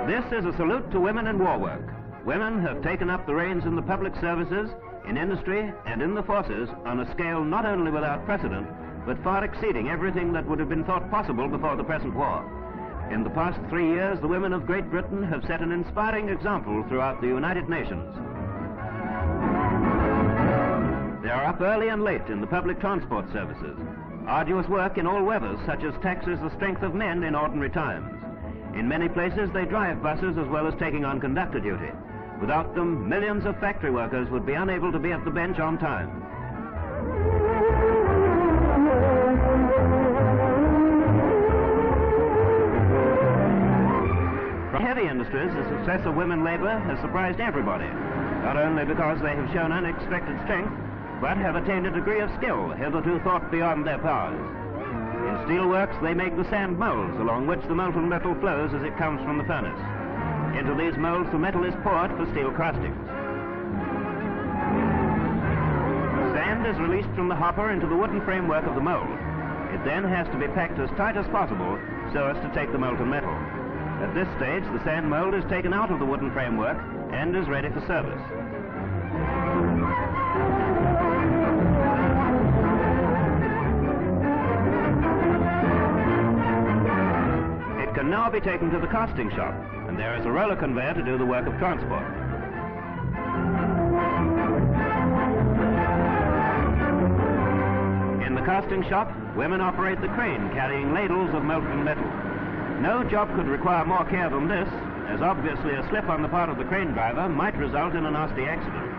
This is a salute to women in war work. Women have taken up the reins in the public services, in industry, and in the forces on a scale not only without precedent, but far exceeding everything that would have been thought possible before the present war. In the past 3 years, the women of Great Britain have set an inspiring example throughout the United Nations. They are up early and late in the public transport services. Arduous work in all weathers, such as taxes the strength of men in ordinary times. In many places, they drive buses as well as taking on conductor duty. Without them, millions of factory workers would be unable to be at the bench on time. From heavy industries, the success of women labor has surprised everybody, not only because they have shown unexpected strength, but have attained a degree of skill hitherto thought beyond their powers. In steelworks, they make the sand molds along which the molten metal flows as it comes from the furnace. Into these molds, the metal is poured for steel castings. Sand is released from the hopper into the wooden framework of the mold. It then has to be packed as tight as possible so as to take the molten metal. At this stage, the sand mold is taken out of the wooden framework and is ready for service. It can now be taken to the casting shop, and there is a roller conveyor to do the work of transport. In the casting shop, women operate the crane carrying ladles of molten metal. No job could require more care than this, as obviously a slip on the part of the crane driver might result in a nasty accident.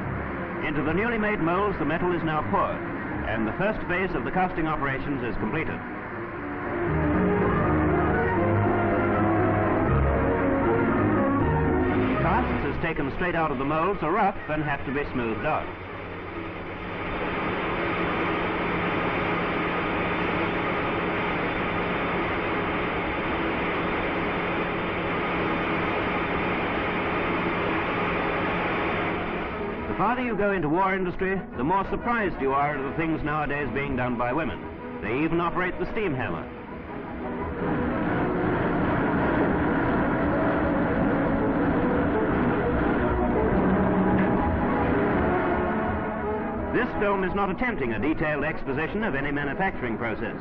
Into the newly made molds, the metal is now poured, and the first phase of the casting operations is completed. Casts as taken straight out of the molds are rough and have to be smoothed out. The farther you go into war industry, the more surprised you are at the things nowadays being done by women. They even operate the steam hammer. This film is not attempting a detailed exposition of any manufacturing process.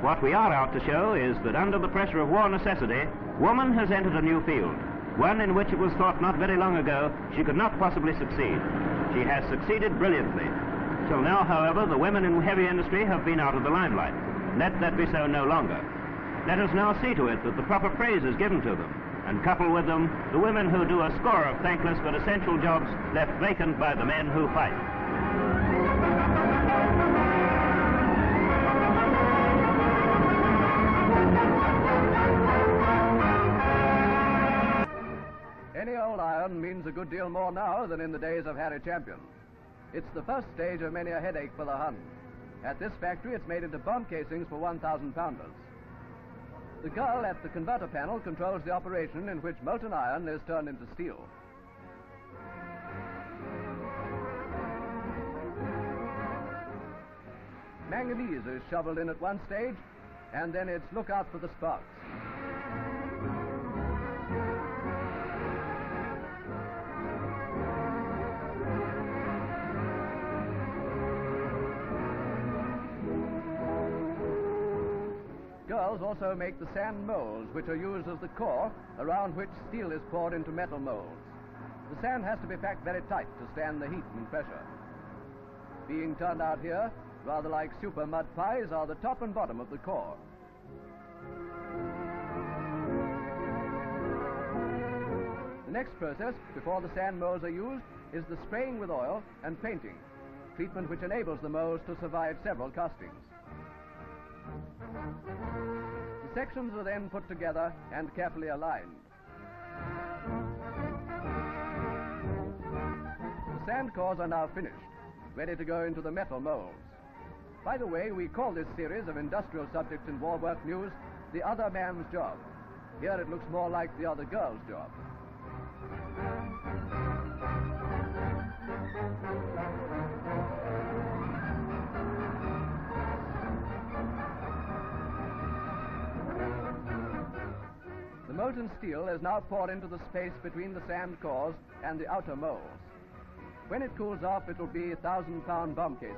What we are out to show is that under the pressure of war necessity, woman has entered a new field, one in which it was thought not very long ago she could not possibly succeed. She has succeeded brilliantly. Till now, however, the women in heavy industry have been out of the limelight. Let that be so no longer. Let us now see to it that the proper praise is given to them, and couple with them the women who do a score of thankless but essential jobs left vacant by the men who fight. Any old iron means a good deal more now than in the days of Harry Champion. It's the first stage of many a headache for the Hun. At this factory, it's made into bomb casings for 1,000-pounders. The girl at the converter panel controls the operation in which molten iron is turned into steel. Manganese is shoveled in at one stage, and then it's look out for the sparks. Girls also make the sand molds, which are used as the core around which steel is poured into metal molds. The sand has to be packed very tight to stand the heat and pressure. Being turned out here, rather like super mud pies, are the top and bottom of the core. The next process, before the sand molds are used, is the spraying with oil and painting, treatment which enables the molds to survive several castings. The sections are then put together and carefully aligned. The sand cores are now finished, ready to go into the metal molds. By the way, we call this series of industrial subjects in war work news the other man's job. Here it looks more like the other girl's job. The molten steel is now poured into the space between the sand cores and the outer molds. When it cools off, it will be 1,000-pound bomb cases.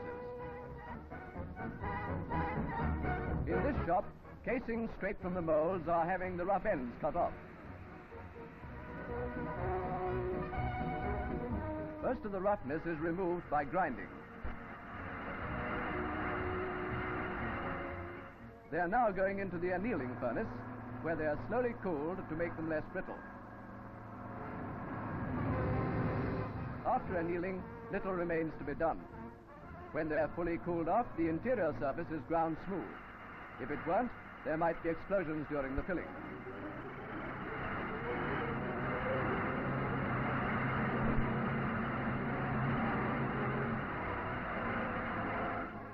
In this shop, casings straight from the molds are having the rough ends cut off. Most of the roughness is removed by grinding. They are now going into the annealing furnace, where they are slowly cooled to make them less brittle. After annealing, little remains to be done. When they are fully cooled off, the interior surface is ground smooth. If it weren't, there might be explosions during the filling.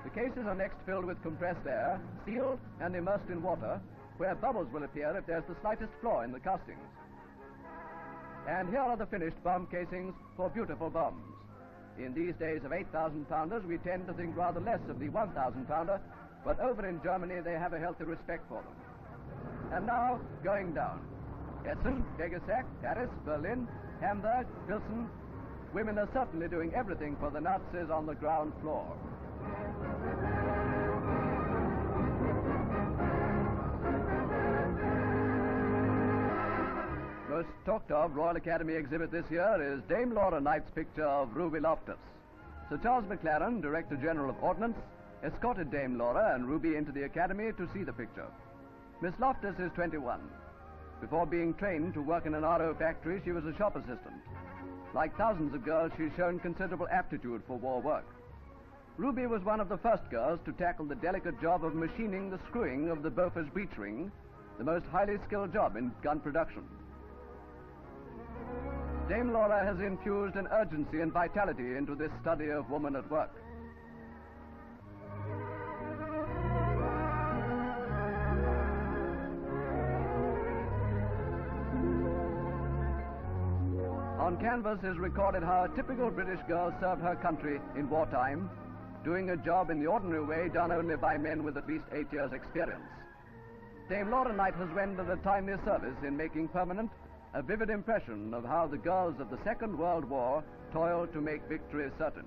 The cases are next filled with compressed air, sealed and immersed in water, where bubbles will appear if there's the slightest flaw in the castings. And here are the finished bomb casings for beautiful bombs. In these days of 8,000-pounders, we tend to think rather less of the 1,000-pounder, but over in Germany they have a healthy respect for them. And now, going down. Essen, Degesack, Paris, Berlin, Hamburg, Pilsen. Women are certainly doing everything for the Nazis on the ground floor. Most talked of Royal Academy exhibit this year is Dame Laura Knight's picture of Ruby Loftus. Sir Charles McLaren, Director General of Ordnance, escorted Dame Laura and Ruby into the Academy to see the picture. Miss Loftus is 21. Before being trained to work in an RO factory, she was a shop assistant. Like thousands of girls, she's shown considerable aptitude for war work. Ruby was one of the first girls to tackle the delicate job of machining the screwing of the Bofors breech ring, the most highly skilled job in gun production. Dame Laura has infused an urgency and vitality into this study of woman at work. On canvas is recorded how a typical British girl served her country in wartime, doing a job in the ordinary way done only by men with at least 8 years' experience. Dame Laura Knight has rendered a timely service in making permanent a vivid impression of how the girls of the Second World War toiled to make victory certain.